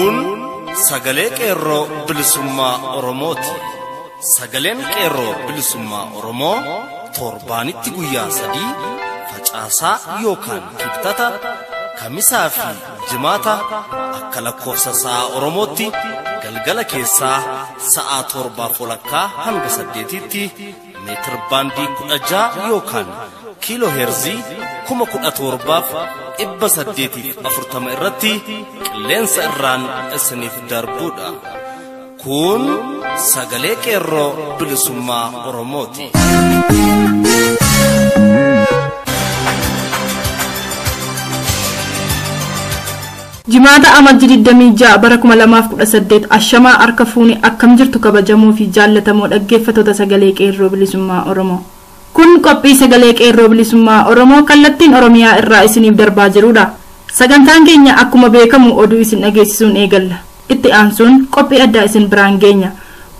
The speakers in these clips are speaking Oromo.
Kun sagalee qeerroo bilisummaa Oromooti. Sagaleen qeerroo bilisummaa Oromoo torbaanitti guyyaa 3 facaasaa yookaan kibxata kamisaa fi jimaata akka lakkoofsa sa'a Oromootti galgala keessaa sa'a 7:00 hanga 8tti meetir baandii 16 yookaan kiiloo heerzii 17,840 irratti qilleensa irraan isiniif darbuudha. Kun sagalee qeerroo bilisummaa Oromooti. Jimaata amajjii 26 bara 2018 ashamaa harka fuuni akkam jirtu kabajamoo fi jaallatamoo dhaggeeffattoota sagalee qeerroo bilisummaa Oromoo. Kun qophii sagalee qeerroo bilisummaa Oromoo kallattiin Oromiyaa irraa isiniif darbaa jirudha. Sagantaan keenya akkuma beekamu oduu isin dhageessisuun eegalla. Itti aansuun qophii addaa isin biraan geenya.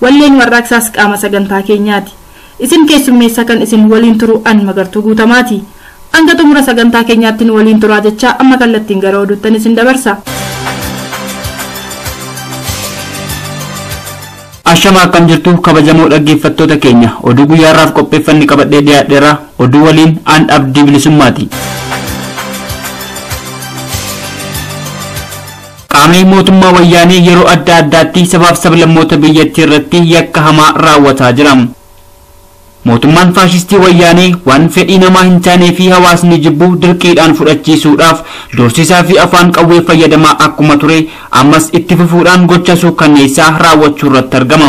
Walleen warraaqsaas qaama sagantaa keenyaati. Isin keessummeessa kan isin waliin turu an Magartuu Guutamaati. Hanga xumura sagantaa keenyaatti nu waliin turaa jechaa amma kallattiin gara oduuttan isin dabarsa. Ashama akkam jirtu kabajamoo dhaggeeffattoota keenya oduu guyyaarraaf qopheeffanni qabadhee dhiyaadheera oduu waliin aan Abdii Bilisummaati. Qaamni mootummaa wayyaanee yeroo adda addaatti sabaaf sablammoota biyyattii irratti yakka hamaa raawwataa jira. Mootummaan faashistii wayyaanee waan fedhii namaa hin taanee fi hawaasni jibbu dirqiidhaan fudhachiisuudhaaf doorsisaa fi afaan qawwee fayyadamaa akkuma ture ammas itti fufuudhaan gocha suukkanneessaa raawwachuu irratti argama.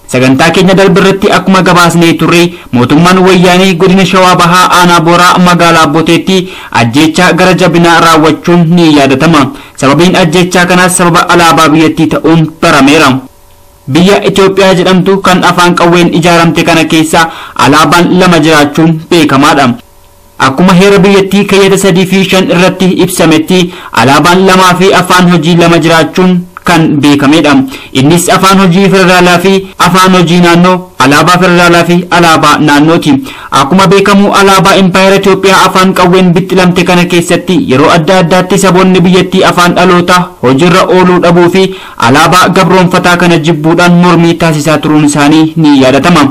Sagantaa keenya darbe irratti akkuma gabaasnee turre mootummaan wayyaanee godina Shawaa Bahaa aanaa Booraa magaalaa Boteetti ajjeechaa gara jabinaa raawwachuun ni yaadatama. Sababiin ajjeechaa kanaas sababa alaabaa biyyattii ta'uun barameera. Biyya Itoophiyaa jedhamtu kan afaan qawween ijaaramte kana keessa alaabaan lama jiraachuun beekamaadha. Akkuma heera biyyattii keeyyata 3 fi 5 irratti ibsametti alaabaan lamaa fi afaan hojii lama jiraachuun kan beekamedha. Innis afaan hojii federaalaa fi afaan hojii naannoo, alaabaa federaalaa fi alaabaa naannooti. Akkuma beekamu alaabaa Impaayera Itoophiyaa afaan qawween bittilamte kana keessatti yeroo adda addaatti saboonni biyyattii afaan dhaloota hojiirra ooluu dhabuu fi alaabaa gabroonfataa kana jibbuudhaan mormii taasisaa turuun isaanii ni yaadatama.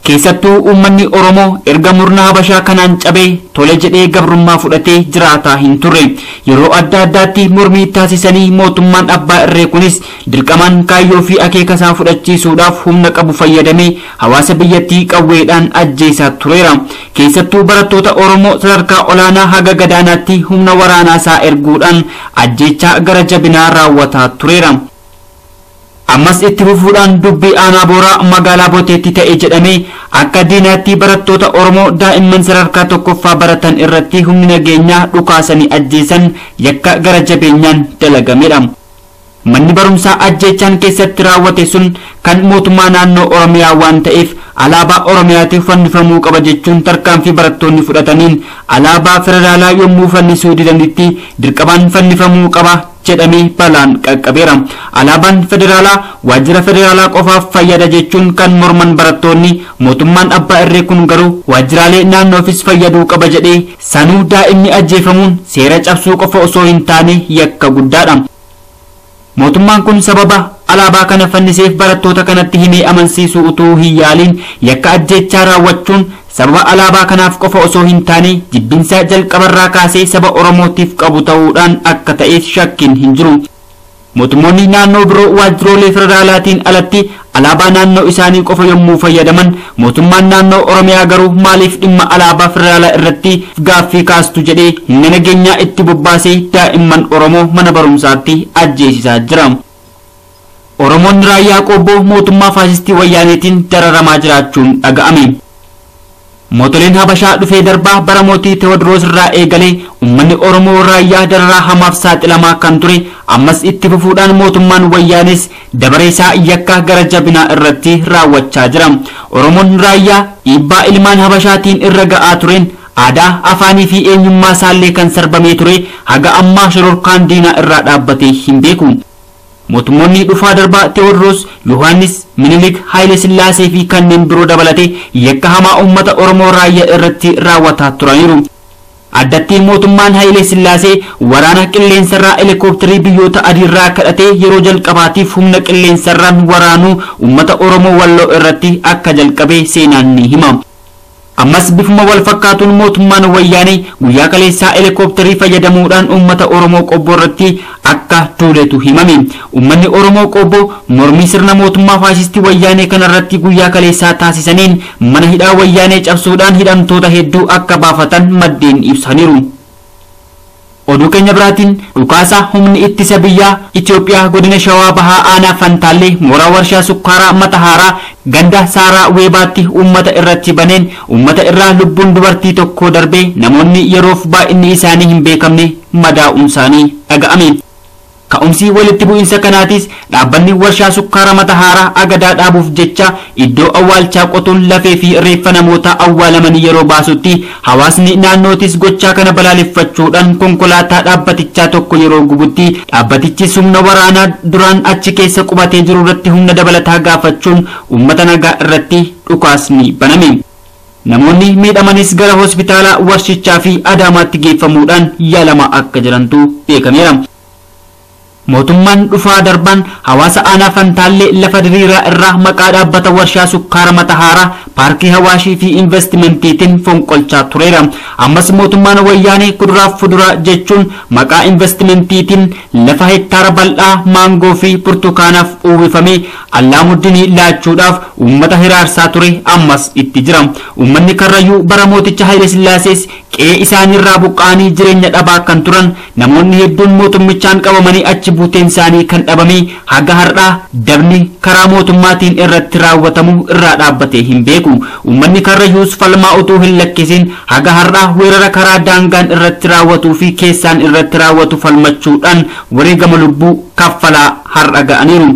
Keessattuu uummanni Oromoo erga murna Habashaa kanaan cabee tole jedhee gabrummaa fudhatee jiraataa hin turre. Yeroo adda addaatti mormii taasisanii mootummaan abbaa irree kunis dirqamaan kaayyoo fi akeeka isaa fudhachiisuudhaaf humna qabu fayyadamee hawaasa biyyattii qawweedhaan ajjeesaa tureera. Keessattuu barattoota Oromoo sadarkaa olaanaa haga gadaanaatti humna waraanaa isaa erguudhaan ajjeechaa gara jabinaa raawwataa tureera. Ammas itti fufuudhaan dubbii aanaa Booraa magaalaa Boteetti ta'e jedhamee akka diinaatti barattoota Oromoo daa'imman sadarkaa tokkoffaa baratan irratti humni nageenyaa dhukaasanii ajjeesan yakka gara jabeenyaan dalagamedha. Manni barumsaa ajjeechaan keessatti raawwate sun kan mootummaa naannoo Oromiyaa waan ta'eef alaabaa Oromiyaatiif fannifamuu qaba jechuun tarkaanfii barattoonni fudhataniin alaabaa federaalaa yommuu fannisuu didanitti dirqamaan fannifamuu qaba jedhamee balaan qaqqabeera. Alaabaan federaalaa waajjira federaalaa qofaaf fayyada jechuun kan morman barattoonni mootummaan abbaa irree kun garuu waajjiraalee naannoofis fayyaduu qaba jedhee sanuu daa'imni ajjeefamuun seera cabsuu qofa osoo hin taane yakka guddaadha. Mootummaan kun sababa alaabaa kana fanniseef barattoota kanatti himee amansiisuu utuu hin yaaliin yakka ajjeechaa raawwachuun sababa alaabaa kanaaf qofa osoo hin taane jibbinsa jalqabarraa kaasee saba Oromootiif qabu ta'uudhaan akka ta'eef shakkiin hin jiru. Mootummoonni naannoo biroo waajjiroolee federaalaatiin alatti alaabaa naannoo isaanii qofa yommuu fayyadaman mootummaan naannoo Oromiyaa garuu maaliif dhimma alaabaa federaalaa irratti gaaffii kaastu jedhee humna nageenyaa itti bobbaasee daa'imman Oromoo mana barumsaatti ajjeesisaa jira. Oromoonni raayyaa qobboo mootummaa faasistii wayyaaneetiin dararamaa jiraachuun dhaga'ame. Mootoleen Habashaa dhufee darbaa bara mootii Tewoodiroos irraa eegalee uummanni Oromoo raayyaa dararaa hamaaf saaxilamaa kan ture ammas itti fufuudhaan mootummaan wayyaanes dabaree isaa yakka gara jabinaa irratti raawwachaa jira. Oromoon raayyaa dhiibbaa ilmaan Habashaatiin irra ga'aa tureen aadaa afaanii fi eenyummaa isaallee kan sarbamee ture haga ammaa shororkaan diinaa irraa dhaabbatee hin beeku. Mootummoonni dhufaa darbaa Tewoodiroos, Yohaannis, Minilik, Haayile Sillaasee fi kanneen biroo dabalatee yakka hamaa uummata Oromoo raayyaa irratti raawwataa turaniiru. addatti mootummaan Hayilee Sillaasee waraana qilleensarraa helikoophitarii biyyoota adiirraa kadhatee yeroo jalqabaatiif humna qilleensarraan waraanuu uummata Oromoo Walloo irratti akka jalqabee seenaan ni hima. Ammas bifuma wal fakkaatuun mootummaan wayyaanee guyyaa kaleessaa helikoophitarii fayyadamuudhaan uummata Oromoo Qobboo irratti akka tuuletu himame. Uummanni Oromoo Qobboo mormii sirna mootummaa faashistii wayyaanee kanarratti guyyaa kaleessaa taasisaniin mana hidhaa wayyaanee cabsuudhaan hidhamtoota hedduu akka baafatan maddeen ibsaniiru. Oduu keenya biraatiin dhukaasa humni ittisa biyyaa Itoophiyaa godina Shawaa Bahaa Aanaa Fantaallee mooraa warshaa sukkaaraa Matahaaraa ganda Saaraa Weebaatti uummata irratti baneen uummata irraa lubbuun dubartii tokko darbee namoonni yeroof baay'inni isaanii hin beekamne madaa'uun isaanii dhaga'ame. Ka'umsi walitti bu'iinsa kanaatis dhaabbanni warshaa sukkaara Matahaaraa agadaa dhaabuuf jecha iddoo awwaalchaa qotuun lafee fi reeffa namoota awwaalaman yeroo baasutti hawaasni naannootis gochaa kana balaaleffachuudhaan konkolaataa dhaabbatichaa tokko yeroo gubutti dhaabbatichi humna waraanaa duraan achi keessa qubatee jiru irratti humna dabalataa gaafachuun uummata nagaa irratti dhukaasni baname. Namoonni miidhamanis gara hospitaala warshichaa fi Adaamaatti geeffamuudhaan yaalamaa akka jirantu beekameera. Mootummaan dhufaa darban hawaasa aanaa Fantaallee lafa diriiraa irraa maqaa dhaabbata warshaa sukkaara Matahaaraa paarkii hawaashii fi investimentiitiin fonqolchaa tureera. Ammas mootummaan wayyaanee kuduraaf fuduraa jechuun maqaa investimentiitiin lafa hektaara bal'aa maangoo fi burtukaanaaf uwwifame Allaamuddin laachuudhaaf uummata hiraarsaa ture ammas itti jira. Uummanni Karrayyuu bara mooticha Hayilee Sillaasees qe'ee isaaniirraa buqqaanii jireenya dhabaa kan turan namoonni hedduun mootummichaan qabamanii achi buuteen isaanii kan dhabame haga har'aa dabni karaa mootummaatiin irratti raawwatamu irraa dhaabbatee hin beeku. Uummanni Karrayyuus falmaa utuu hin lakkisin haga har'aa weerara karaa daangaan irratti raawwatuu fi keessaan irratti raawwatu falmachuudhaan wareegama lubbuu kaffalaa har'a ga'aniiru.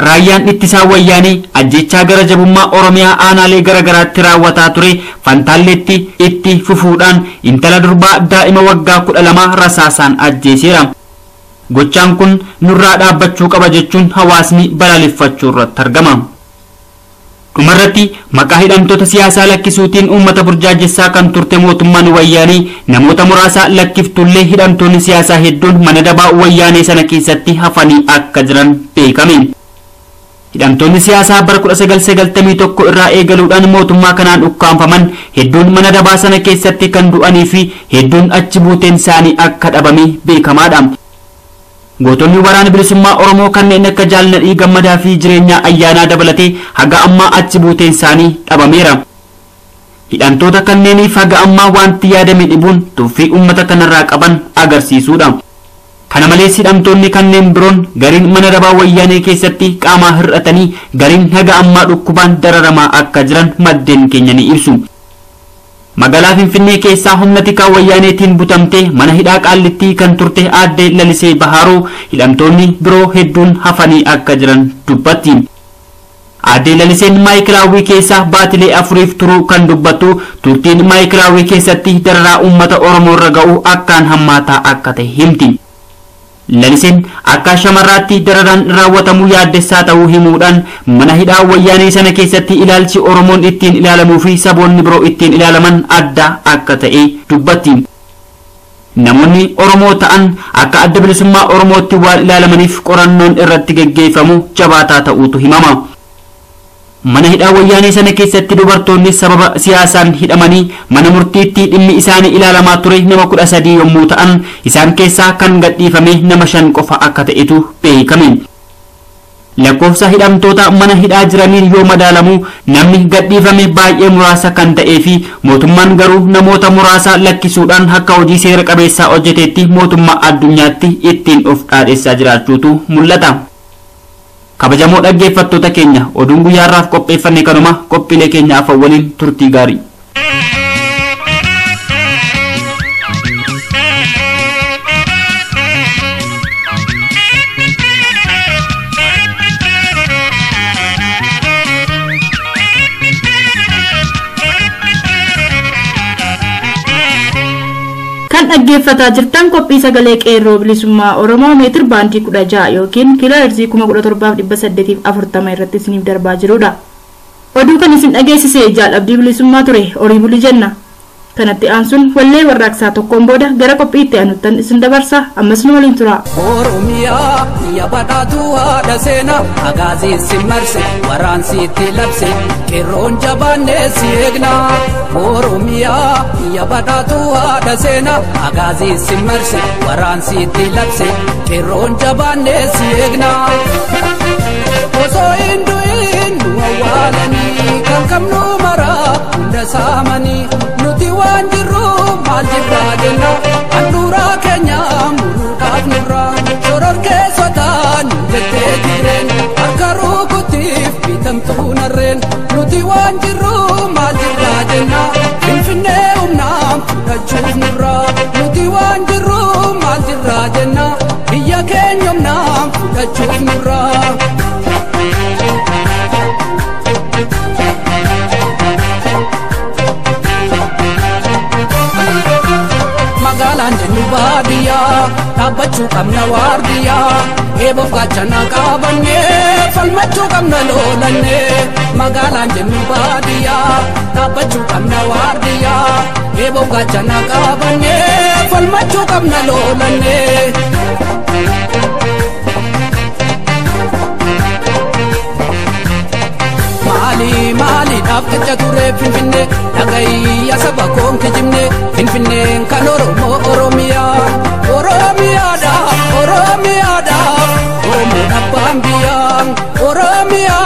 Raayyaan ittisaa wayyaanee ajjechaa gara jabummaa Oromiyaa aanaalee garagaraatti raawwataa ture Fantaalleetti itti fufuudhaan intala durbaa daa'ima waggaa 12 rasaasaan ajjeeseera. Gochaan kun nurraa dhaabbachuu qaba jechuun hawaasni balaaleffachuu irratti argama. Dhumarratti maqaa hidhamtoota siyaasaa lakkisuutiin uummata burjaajessaa kan turte mootummaan wayyaanee namoota muraasa lakkiftullee hidhamtoonni siyaasaa hedduun mana dabaa wayyaanee sana keessatti hafanii akka jiran beekame. Hidhamtoonni siyaasaa bara 1991 irraa eegaluudhaan mootummaa kanaan ukkaanfaman hedduun mana dabaa sana keessatti kan du'anii fi hedduun achi buuteen isaanii akka dhabame beekamaadha. Gootonni waraana bilisummaa Oromoo kanneen akka Jaalladhii Gammadaa fi Jireenyaa Ayyaanaa dabalatee haga ammaa achi buuteen isaanii dhabameera. Hidhamtoota kanneeniif haga ammaa wanti yaadame dhibuun tuffii uummata kanarraa qaban agarsiisuudha. Kana malees hidhamtoonni kanneen biroon gariin mana dabaa wayyaanee keessatti qaamaa hir'atanii gariin haga ammaa dhukkubaan dararamaa akka jiran maddeen keenya ni ibsu. Magaalaa Finfinnee keessaa humna tikaa wayyaaneetiin butamtee mana hidhaa Qaallittii kan turte aadde Lalisee Bahaaroo hidhamtoonni biroo hedduun hafanii akka jiran dubbatti. Aadde Laliseen Maayikilaawwii keessaa baatilee 4 turuu kan dubbattu turtiin Maayikilaawwii keessatti dararaa uummata Oromoo irra ga'u akkaan hammaataa akka ta'e himti. Laliseen akka shamarraatti dararaan raawwatamuu yaaddessaa ta'uu himuudhaan mana hidhaa wayyaanee sana keessatti ilaalchi Oromoon ittiin ilaalamuu fi saboonni biroo ittiin ilaalaman adda akka ta'e dubbatti. Namoonni Oromoo ta'an akka adda bilisummaa Oromootti waan ilaalamaniif qorannoon irratti geggeeffamu jabaataa ta'uutu himama. Mana hidhaa wayyaanee sana keessatti dubartoonni sababa siyaasaan hidhamanii mana murtiitti dhimmi isaanii ilaalamaa ture nama 13 yommuu ta'an isaan keessaa kan gadhiifame nama 5 qofa akka ta'etu beekame. Lakkoofsa hidhamtoota mana hidhaa jiraniin yoo madaalamu namni gadhiifame baay'ee muraasa kan ta'ee fi mootummaan garuu namoota muraasa lakkisuudhaan akka hojii seera qabeessaa hojjeteetti mootummaa addunyaatti ittiin of dhaadheessaa jiraachuutu mul'ata. Kabajamoo dhaggeeffattoota keenya oduun guyyaarraaf qopheeffanne kanuma qophiilee keenya afaan waliin turtii gaarii. dhaggeeffataa jirtan qophii sagalee qeerroo bilisummaa Oromoo meetir baandii 16 yookiin kiiloohertzii 1740 irratti isiniif darbaa jirudha. Oduu kan isin dhageessise Jaal Abdii Bilisummaa ture. Horii bulii jenna. kanatti aansuun wallee warraaqsaa tokkoon booda gara qophii itti aanutan isin dabarsa ammas nu waliin tura. Oromiyaa biyya badhaatu haadha seena agaazii si marse waraansi itti labse qeerroon jabaannee si eegna. Oromiyaa biyya badhaatu haadha seena agaazii si marse waraansi itti labse qeerroon jabaannee si eegna. Osoo hin du'in nu awwaalanii kan qabnu maraa hunda saamanii nuti waan jirru maal jirraa jenna handhuuraa keenya muruudhaaf nurraa shororkeessotaa nu jettee jireen harka rukutiif bitamtuu narreen nuti waan jirru maal jirraa jenna finfinnee humnaan fudhachuuf nurraa nuti waan jirru maal jirraa jenna biyya keenya humnaan fudhachuuf nurraa. Magaalaan jennu baadiyyaa dhaabbachuu qabna waardiyaa eeboof gaachana qabannee falmachuu qabna loolannee. Magaalaan jennu baadiyyaa dhaabbachuu qabna waardiyaa eeboof gaachana qabannee falmachuu qabna loolannee. Maali dhaabbacha ture Finfinnee dhagayya saba koon kijibne Finfinneen kan Oromoo Oromiyaadha Oromoo dhabbaan biyyaa Oromoo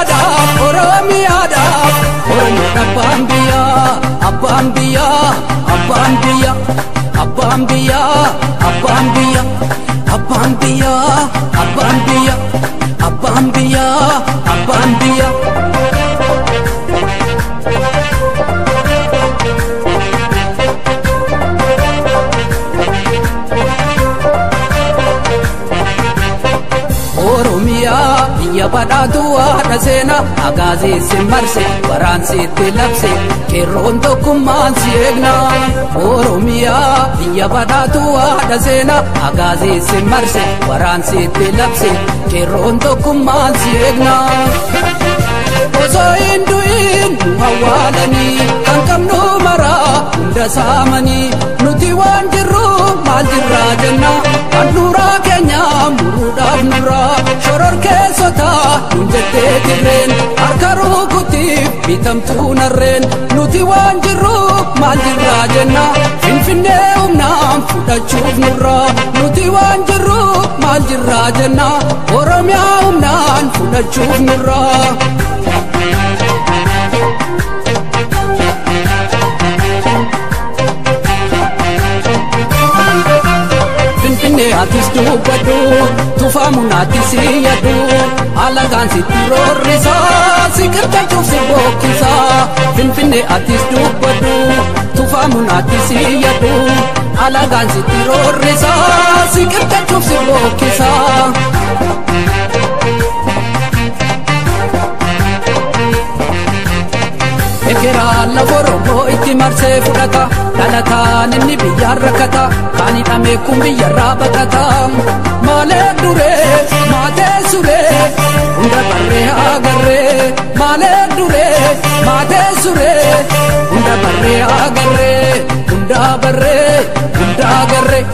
dhabbaan biyyaa abbaan biyyaa abbaan biyyaa abbaan biyyaa abbaan biyyaa abbaan biyyaa abbaan biyyaa abbaan biyyaa abbaan biyyaa. Oromiyaa biyya badhaatu haadha seena agaazii si marse waraansi itti labse qeerroon tokkummaan si eegna. Oromiyaa biyya badhaatu haadha seena agaazii si marse waraansi itti labse qeerroon tokkummaan si eegna. Osoo hin du'in nu awwaalanii kan qabnu maraa hunda saamanii nuti waan jirru maal jirraa jenna handhuuraa keenya muruudhaaf nurraa shororkeessotaa nu jettee jirreen harka rukutiif bitamtuu narreen nuti waan jirru maal jirraa jenna finfinnee humnaan fudhachuuf nurraa nuti waan jirru maal jirraa jenna Oromiyaa humnaan fudhachuuf nurraa. Finfinnee atis dubbadhu tufaamuun atis yaadu alagaan sitti roorrisaa si qircachuuf si bokkisaa. Finfinnee atis dubbadhu tufaamuun atis yaadu alagaan sitti roorrisaa si qircachuuf si bokkisaa. Ekeraa lafa Oromoo itti marsee fudhata dhalataan inni biyyaan rakkata kan hidhamee kun biyyarraa baqata. Maalee duree maatee suree hunda barree agarree maalee duree maatee suree hunda barree agarree hunda barree hunda agarree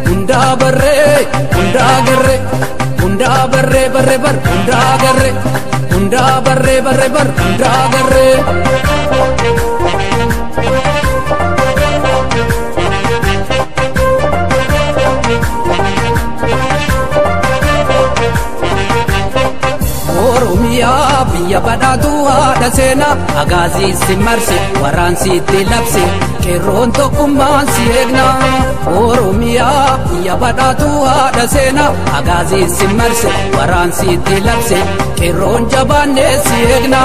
hunda barree hunda agarree hunda barree barree bar hunda agarree hunda barree barree bar hunda agarree. Oromiyaa biyya badhaatu haadha seena agaazii si marse waraansi itti labse qeerroon tokkummaan si eegna. Oromiyaa biyya badhaatu haadha seena agaazii si marse waraansi itti labse qeerroon jabaannee si eegna.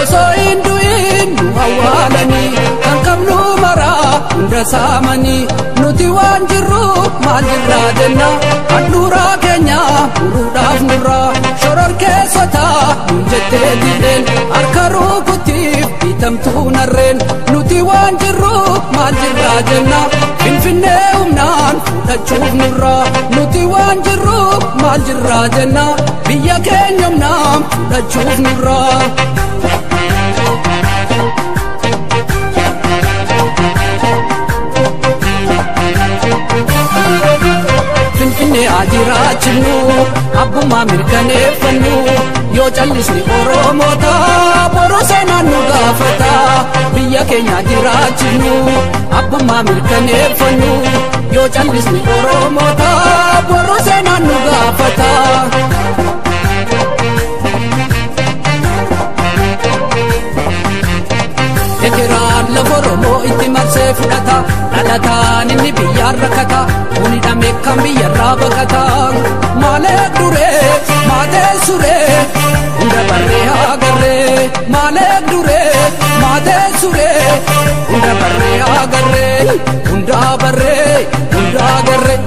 Osoo hin du'in nu awwaalanii kan qabnu maraa hunda saamanii nuti waan jirru maal jirraa jenna handhuuraa keenya muruudhaaf nurraa shororkeessotaa nu jettee jirreen harka rukutiif bitamtuu narreen nuti waan jirru maal jirraa jenna finfinnee humnaan fudhachuuf nurraa nuti waan jirru maal jirraa jenna biyya keenya humnaan fudhachuuf nurraa. Oromoonni ajiraachinu abbummaa mirkaneeffannu yoo callisni Oromoota boruu seenaan nu gaafata biyya keenya jiraachinu abbummaa mirkaneeffannu yoo callisni Oromoota boruu seenaan nu gaafata. Ekeraan lafa Oromoo itti marsee fudhata dhalataan inni biyyaan rakkata kuni dhamee kan biyyarraa baqata maalee duree maatee suree hunda barree agarree maalee duree maatee suree hunda barree agarree hunda barree hunda agarree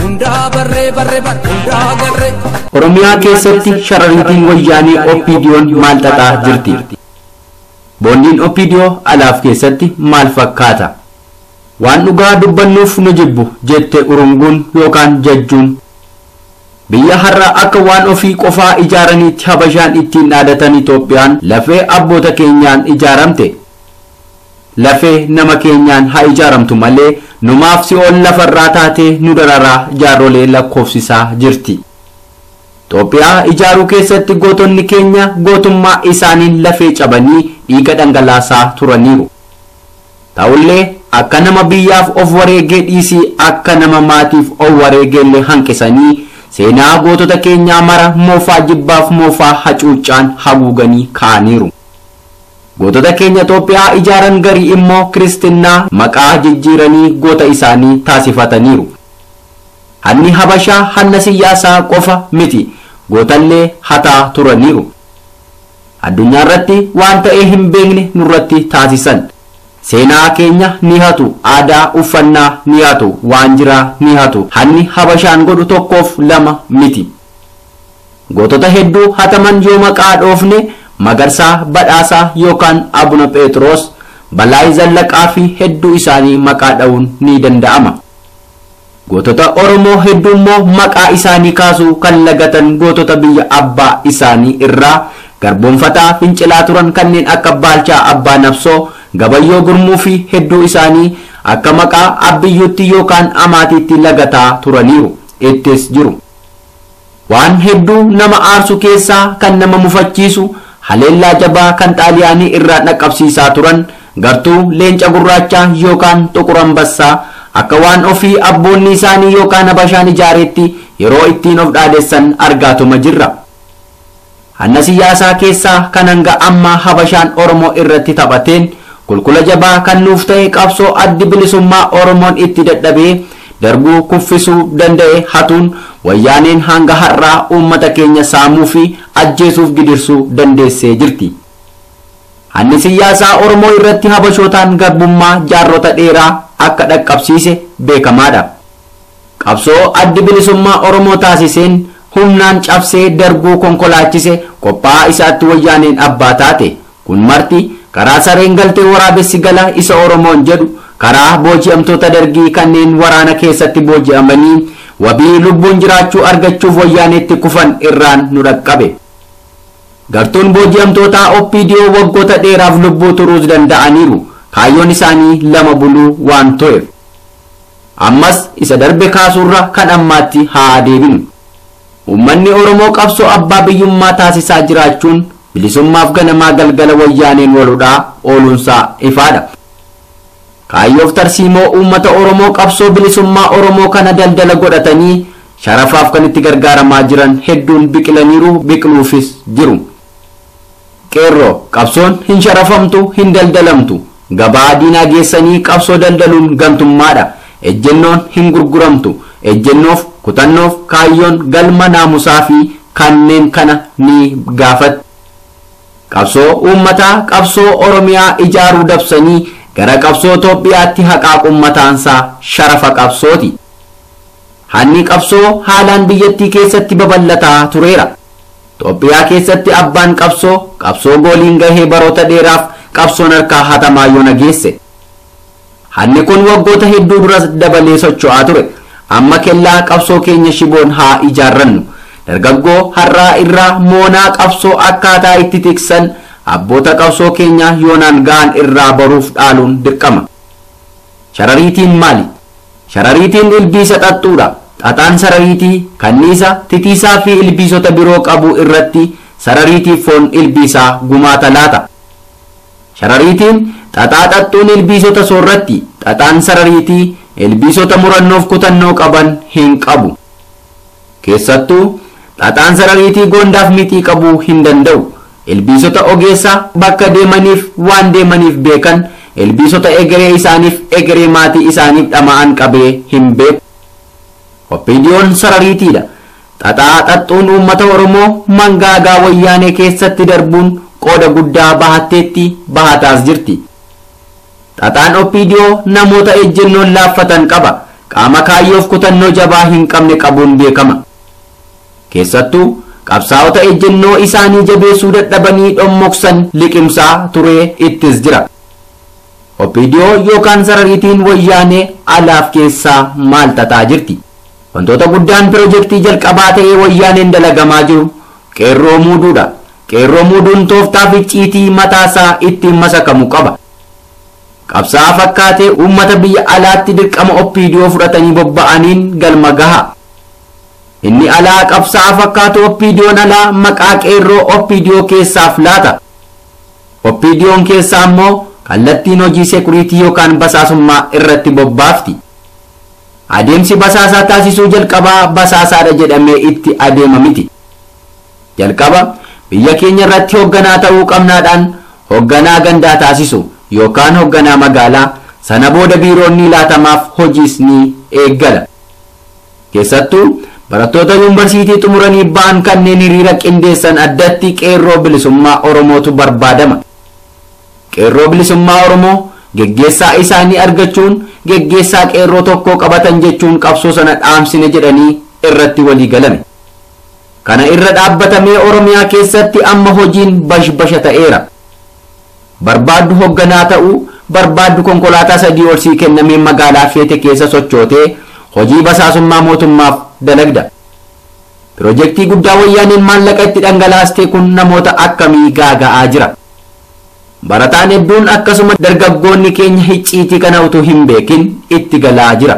hunda barree barree hunda agarree. Oromiyaa keessatti sharariitiin wayyaanee OPDO'n maal xaxaa jirti? Boondiin OPDO alaaf keessatti maal fakkaata? Waan dhugaa dubbannuuf nu jibbu jette urunguun yookaan jajjuun. Biyya har'a akka waan ofii qofaa ijaaraniitti habashaan ittiin dhaadatan Itoophiyaan lafee abboota keenyaan ijaaramte. Lafee nama keenyaan haa ijaaramtu malee numaaf si'oon lafarraa taatee nu dararaa jaarrolee lakkoofsisaa jirti. Itoophiyaa ijaaruu keessatti gootonni keenya gootummaa isaaniin lafee cabanii dhiiga dhangalaasaa turaniiru. Ta'ullee akka nama biyyaaf of wareegee dhiisii akka nama maatiif of wareegeellee hanqisanii seenaa gootota keenyaa mara moofaa jibbaaf moofaa hacuuccaan haguuganii kaa'aniiru. Gootota keenya Itoophiyaa ijaaran garii immoo Kiristinnaa maqaa jijjiiranii goota isaanii taasifataniiru. Hanni habashaa hanna siyaasaa qofa miti gootallee hataa turaniiru. Addunyaa irratti waan ta'ee hin beekne nurratti taasisan. Seenaa keenya ni hatu, aadaa uffannaa ni hatu, waan jiraa ni hatu. Hanni habashaan godhu tokkoof lama miti. Gootota hedduu hataman yoo maqaa dhoofne Magarsaa Badhaasaa yookaan Abuna Phexros, Balaay Zallaqaa fi hedduu isaanii maqaa dha'uun ni danda'ama. Gootota Oromoo hedduu immoo maqaa isaanii kaasuu kan lagatan gootota biyya abbaa isaanii irraa garboonfataa fincilaa turan kanneen akka Baalchaa Abbaa Nabsoo, Gabayyoo Gurmuu fi hedduu isaanii akka maqaa abbiyyuutti yookaan amaatiitti lagataa turaniiru ittis jiru. Waan hedduu nama aarsu keessaa kan nama mufachiisu haleellaa jabaa kan Xaaliyaanii irraa dhaqqabsiisaa turan gartuu leenca gurraachaa yookaan Xuqurambasaa akka waan ofii abboonni isaanii yookaan habashaan ijaareetti yeroo ittiin of dhaadessan argaatuma jirra. Hanna siyaasaa keessaa kan hanga ammaa habashaan Oromoo irratti taphateen kulkula jabaa kan nuuf ta'e qabsoo addi bilisummaa Oromoon itti dadhabee darbuu kuffisuu danda'e hatuun wayyaaneen hanga har'aa uummata keenya saamuu fi ajjeesuuf gidirsuu dandeessee jirti. Hanni siyaasaa Oromoo irratti habashootaan garbummaa jaarrota dheeraa akka dhaqqabsiise beekamaadha. Qabsoo addi bilisummaa Oromoo taasiseen humnaan cabsee darbuu konkolaachise qophaa isaatti wayyaaneen abbaa taate. Kun marti karaa sareen galtee waraabessi gala isa Oromoon jedhu karaa booji'amtoota dargii kanneen waraana keessatti booji'amanii wabii lubbuun jiraachuu argachuuf wayyaaneetti kufan irraan nu dhaqqabe. Gartuun booji'amtootaa OPDO waggoota dheeraaf lubbuu turuus danda'aniiru. Kaayyoon isaanii lama buluu waan ta'eef. Ammas isa darbe kaasuurra kan ammaatti haa deebinu. Uummanni Oromoo qabsoo abbaa biyyummaa taasisaa jiraachuun bilisummaaf ganamaa galgala wayyaaneen waludhaa ooluunsaa ifaadha. Kaayyoof tarsiimoo uummata Oromoo qabsoo bilisummaa Oromoo kana daldala godhatanii sharafaaf kan itti gargaaramaa jiran hedduun biqilaniiru biqiluufis jiru. Qeerroo qabsoon hin sharafamtu hin daldalamtu. Gabaa diinaa geessanii qabsoo daldaluun gantummaadha. Ejjennoon hin gurguramtu. Ejjennoof kutannoof kaayyoon galma naamusaa fi kanneen kana ni gaafata. Qabsoo uummataa qabsoo Oromiyaa ijaaruu dabsanii gara qabsoo Itoophiyaatti haqaaqummaataansaa sharafa qabsooti. Hanni qabsoo haalaan biyyattii keessatti babal'ataa tureera. Itoophiyaa keessatti abbaan qabsoo gooliin gahee baroota dheeraaf qabsoon harkaa hatamaa yoo nageesse. Hanni kun waggoota hedduu dura dabalee socho'aa ture. Amma kellaa qabsoo keenya shiboon haa ijaarrannu. Dargaggoo har'aa irraa moonaa qabsoo akkaataa itti tiksan abboota qabsoo keenya yoonaan ga'an irraa baruuf dhaaluun dirqama. Sharariitiin maali? Sharariitiin ilbiisa xaxxuudha. xaxaan sarariitii kanniisa titiisaa fi ilbiisota biroo qabu irratti sarariitii foon ilbiisaa gumaata laata. Sarariitiin xaxaa xaxxuun ilbiisota soorratti, xaxaan sarariitii ilbiisota murannoof kutannoo qaban hin qabu. Keessattuu xaxaan sarariitii goondaaf mixii qabuu hin danda'u. Ilbiisota ogeessa bakka deemaniif waan deemaniif beekan, ilbiisota egeree isaaniif egeree maatii isaaniif dhama'an qabee hin beeku. Oppiidiyoon sarariitiidha. Xaxaa xaxxuun uummata Oromoo mangaagaa wayyaanee keessatti darbuun qooda guddaa bahatteetti bahataas jirti. Xaxaan oppiidiyoo namoota ejjennoon laaffatan qaba. Qaama kaayyoof kutannoo jabaa hin qabne qabuun beekama. Keessattuu qabsaa'ota ejjennoo isaanii jabeessuu dadhabanii dhommoksan liqimsaa turee ittis jira. Oppiidiyoo yookaan sarariitiin wayyaanee alaaf keessaa maal tataa jirti? Wantoota guddaan piroojeektii jalqabaa ta'ee wayyaaneen dalagamaa jiru qeerroo muuduudha. Qeerroo muuduun tooftaa fi icciitii mataasaa ittiin masakamu qaba. Qabsaa'aa fakkaatee uummata biyya alaatti dirqama oppiidiyoo fudhatanii bobba'aniin galma gaha. Inni alaa qabsaa'aa fakkaatu oppiidiyoon alaa maqaa qeerroo oppiidiyoo keessaaf laata. Oppiidiyoon keessaa immoo kallattiin hojii seekuriitii yookaan basaasummaa irratti bobbaafti. Adeemsi basaasaa taasisuu jalqabaa basaasaadha jedhamee itti adeema miti. Jalqaba biyya keenya irratti hoogganaa ta'uu qabnaadhaan hoogganaa gandaa taasisu yookaan hoogganaa magaalaa, sana booda biiroonni laatamaaf hojiis ni eeggala. Keessattuu barattoota yuunivarsiitii xumuranii ba'an kanneen hiriira qindeessan addatti qeerroo bilisummaa Oromootu barbaadama. Qeerroo bilisummaa Oromoo geggeessaa isaanii argachuun geggeessaa qeerroo tokko qabatan jechuun qabsoo sana dhaamsine jedhanii irratti walii galame. Kana irra dhaabbatamee Oromiyaa keessatti amma hojiin bashbasha ta'eera. Barbaaddu hoogganaa ta'uu, barbaaddu konkolaataa sadii ol sii kennamee magaalaa feete keessa sochootee hojii basaasummaa mootummaaf dalagda. Piroojeektii guddaa wayyaaneen maallaqa itti dhangalaastee kun namoota akkamii gaaga'aa jira? Barataan hedduun akkasuma dargaggoonni keenya hicciitii kana utuu hin beekin itti galaa jira.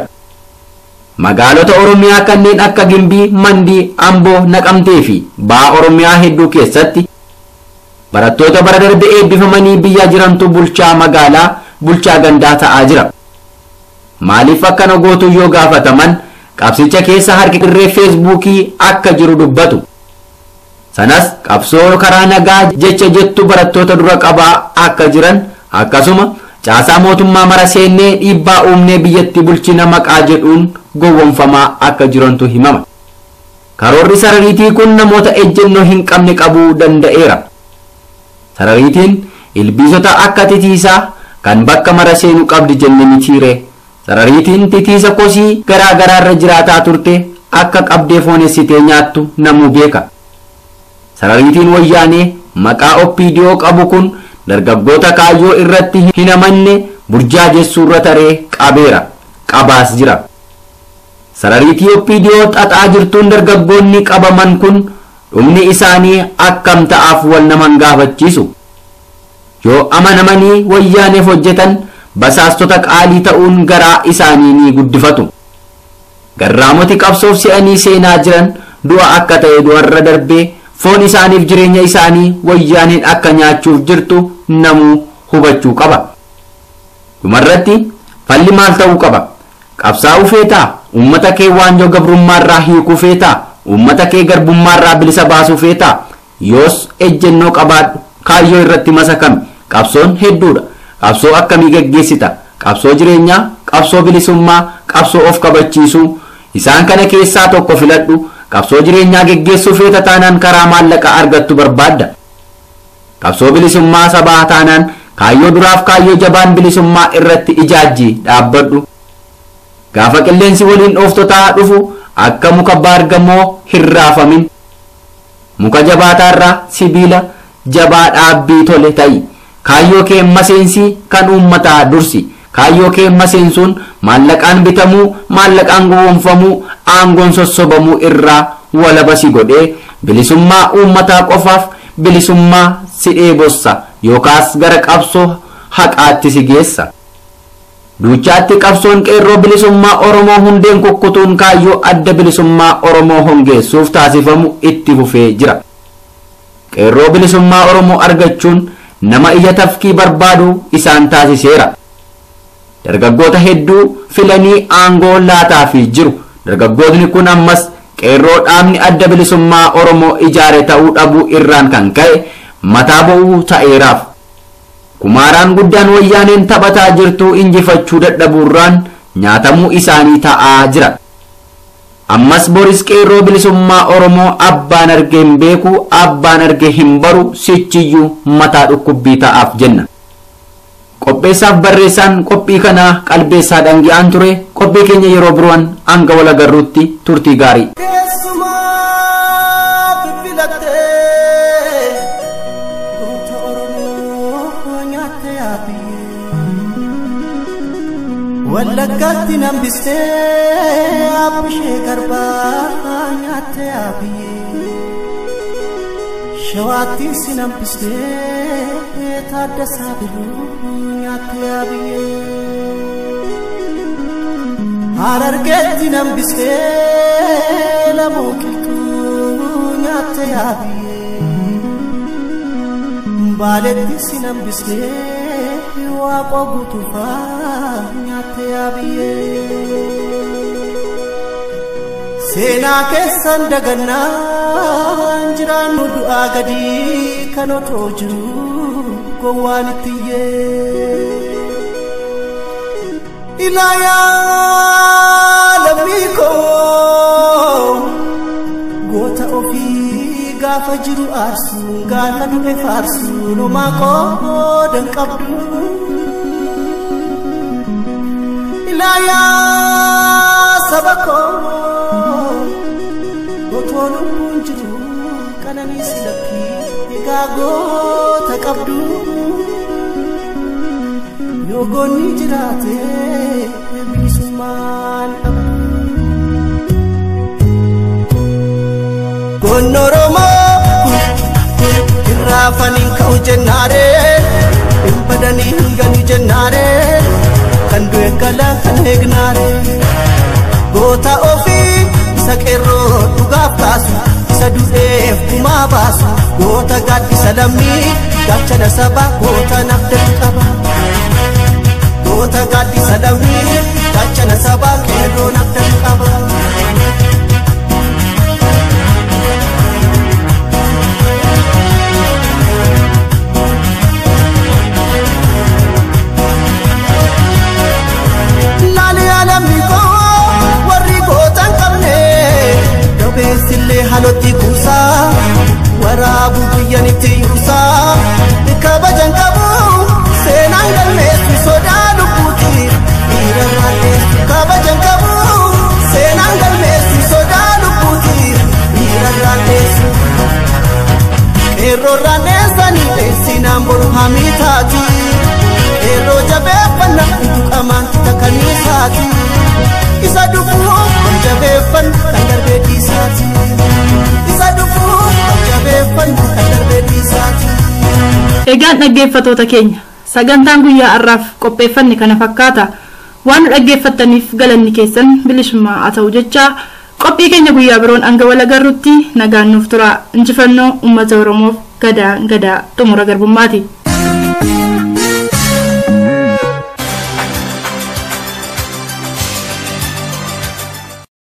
Magaalota Oromiyaa kanneen akka Gimbii, Mandii, Amboo, Naqamtee fi Ba'a Oromiyaa hedduu keessatti barattoota bara darbe eebbifamanii biyya jirantu bulchaa magaalaa, bulchaa gandaa ta'aa jira. Maaliif akkana gootu yoo gaafataman qabsicha keessa harki qirree feesbuukii akka jiru dubbatu. Sanas qabsoo karaa nagaa jecha jettu barattoota dura qabaa akka jiran, akkasuma caasaa mootummaa mara seennee dhiibbaa uumnee biyyatti bulchina maqaa jedhuun gowwoomfamaa akka jirantu himama. Karoorri sarariitii kun namoota ejjennoo hin qabne qabuu danda'eera. Sarariitiin ilbiisota akka titiisaa kan bakka mara seenuu qabdi jenne mitiire. Sarariitiin titiisa kosii garaa garaarra jiraataa turte akka qabdee foonessitee nyaattu namuu beeka. Sarariitiin wayyaanee maqaa oppiidiyoo qabu kun dargaggoota kaayyoo irratti hin amanne burjaajessuurra taree qabeera, qabaas jira. Sarariitii oppiidiyoo xaxaa jirtuun dargaggoonni qabaman kun dhumni isaanii akkam ta'aaf wal naman gaafachiisu. Yoo amanamanii wayyaaneef hojjetan basaastota qaalii ta'uun garaa isaanii ni guddifatu. Garraamoti qabsoof se'anii seenaa jiran du'a akka ta'e du'arra darbee foon isaaniif jireenya isaanii wayyaaneen akka nyaachuuf jirtu namuu hubachuu qaba. Dhumarratti falli maal ta'uu qaba? Qabsaa'uu feetaa? Uummata kee waanjoo gabrummaarraa hiikuu feetaa? Uummata kee garbummaarraa bilisa baasuu feetaa? Yoos ejjennoo qabaadhu, kaayyoo irratti masakami. Qabsoon hedduudha. Qabsoo akkamii geggeessita? Qabsoo jireenyaa, qabsoo bilisummaa, qabsoo of kabachiisuu. Isaan kana keessaa tokko filadhu. Qabsoo jireenyaa geggeessuu feeta taanaan karaa maallaqa argattu barbaadda. Qabsoo bilisummaa sabaa taanaan kaayyoo duraaf kaayyoo jabaan bilisummaa irratti ijaajjii dhaabbadhu. Gaafa qilleensi waliin dhooftotaa dhufu akka muka baargamoo hin raafamin. Muka jabaataarraa sibiila jabaa dhaabbii tole ta'i. Kaayyoo kee maseensi kan uummataa dursi. Kaayyoo kee maseensuun maallaqaan bitamuu, maallaqaan gowwoomfamuu, aangoon sossobamuu irraa walaba si godhee bilisummaa uummataa qofaaf bilisummaa si dheebossa yookaas gara qabsoo haqaatti si geessa. duuchaatti qabsoon qeerroo bilisummaa Oromoo hundeen kukkutuun kaayyoo adda bilisummaa Oromoo hongeessuuf taasifamu itti fufee jira. Qeerroo bilisummaa Oromoo argachuun nama ija tafkii barbaadu isaan taasiseera. Dargaggoota hedduu filanii aangoo laataafii jiru. Dargaggootni kun ammas qeerroo dhaabni adda bilisummaa Oromoo ijaare ta'uu dhabuu irraan kan ka'e mataa bo'uu ta'eeraaf. Kumaaraan guddaan wayyaaneen taphataa jirtu injifachuu dadhabuurraan nyaatamuu isaanii ta'aa jira. Ammas boris qeerroo bilisummaa Oromoo abbaan argee hin beeku, abbaan argee hin baru, sichiyyuu mataa dhukkubbii ta'aaf jenna. Qopheessaaf barreessaan qophii kana qalbeessaa dhangi'aan ture. Qophii keenya yeroo biroon hanga wal agarruutti turtii gaarii. Wallaggaatti nambistee abishee garbaa nyaattee abiyyee shawaatti si nambistee taaddasaa birruu nyaattee abiyyee harargeetti nambistee lamoo qilxuu nyaattee abiyyee baaleetti si nambistee waaqoo guutuufaa nyaattee abiyyee seenaa keessan dagannaan jiraannu du'aa gadii kan otoo jiru gowwaan itti iyyee ilaayaa lammii koo goota ofii gaafa jiru aarsu gaafa du'e faarsu nomaa qoodan qabdu ilaayaa saba koo otoo lubbuun jiru qananii si lakkii egaa goota qabdu yoo goonni jiraate bilisummaan qabdu goonni Oromoo irraafaniin ka'u jennaare hin badanii hin ganu jennaare kan du'e gala kan eegnaare goota ofii isa qeerroo dhugaaf kaasu isa du'eef kumaa baasu goota gaaddisa lammii gaachana sabaa goota nafdatu qaba goota gaaddisa lammii gaachana sabaa qeerroo nafdatu qaba. Beesillee haaloti kuusaa waraabuu biyyanitti yuusaa kabajan qabu seenaan galmeessu sodaa lubbuuti dhiirarraan dheessu kabajan qabu seenaan galmeessu sodaa lubbuuti dhiirarraan dheessu qeerroorraan dheessanii dheessinaan boru hamii taati qeerroo jabeeffanna tuqamaan takkanii saati isa dhufuu jabeeffan kan darbee dhiisaati isa dhufuu jabeeffan kan darbee dhiisaati. Egaan dhaggeeffatoota keenya sagantaan guyyaa har'aaf qopheeffanne kana fakkaata waan nu dhaggeeffattaniif galanni keessan bilisummaa haa ta'u jecha qophii keenya guyyaa biroon hanga wal agarruutti nagaan nuuf tura injifannoo uummata Oromoof gadaa xumura garbummaati.